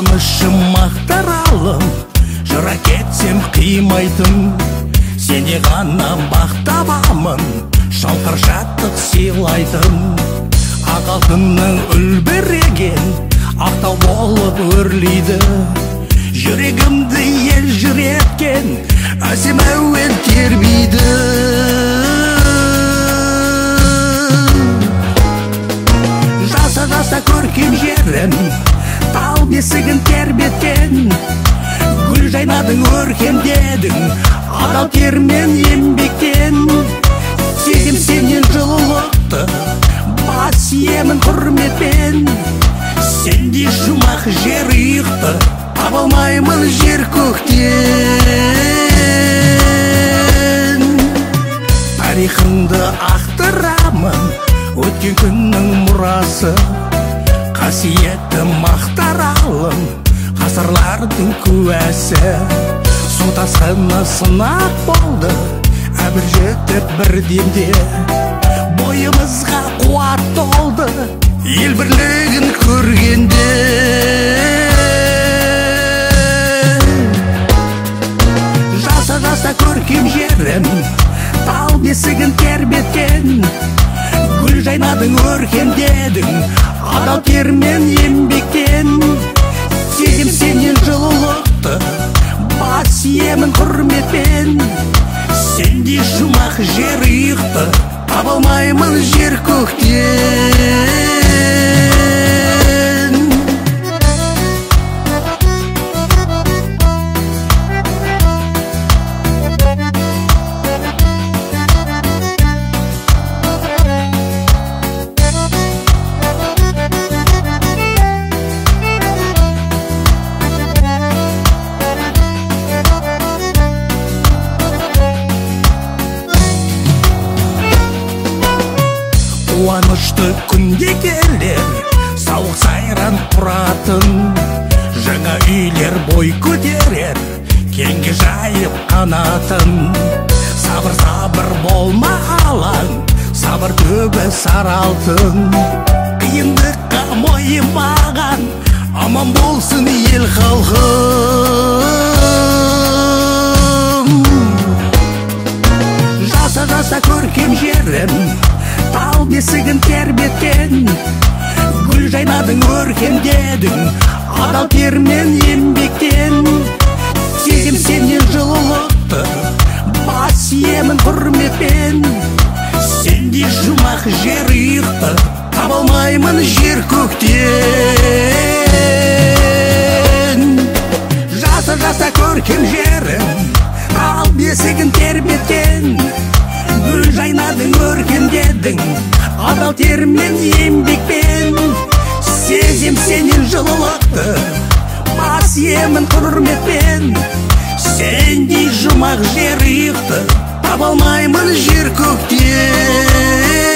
қуанышым мақтаралым, жыра кетсем қимайтын, сене ғана бақ табамын, шалқар шаттық сыйлайтын. Ақ алтынның үлбіреген ақтау болып өрлейді, жүрегімді елжіреткен әсем әуен тербейді. Жаса көркем жерім, тал бесігін тербеткен, гүл жайнадың өркендедің, адал термен еңбектен. Сезім сенен жылылықты, бас иемін құрметпен, сендей жұмақ жер ұйықты таба алмаймын жер көктен. Тарихыңды ақтырамын, өткен күннің мұрасы, қасиетті мақтаралым, ғасырлардың куәсі. Су тасқыны сынақ болды, әбір жетіп бір демде, бойымызға қуат толды, ел бірлігін көргенде. Жаса көркем жерім, тал бесігін тербеткен, гүл жайнадың өркендедің, адал термен еңбектен. Сезім сенен жылылықты, бас иемін құрметпен, сендей жұмақ жер ұйықты таба алмаймын жер көктен. Қуанышты күнде келер, сауық сайран құратын, жаңа үйлер бой көтерер, кеңге жайып қанатын. Сабыр болма алаң, сабыр түбі сары алтын. Қиындыққа мойымаған, аман болсын ел халқым. Жаса көркем жерім, тал бесігін тербеткен, гүл жайнадың өркендедің, адал термен еңбектен. Сезім сенен жылылықты, бас иемін құрметпен, сендей жұмақ жер ұйықты таба алмаймын жер көктен. Жаса көркем жерім, тал бесігін тербеткен, гүл жайнадың өркендедің, адал термен еңбекпен. Сезім сенен жылылықты, бас иемін құрметпен, сендей жұмақ жер ұйықты таба алмаймын жер көктен.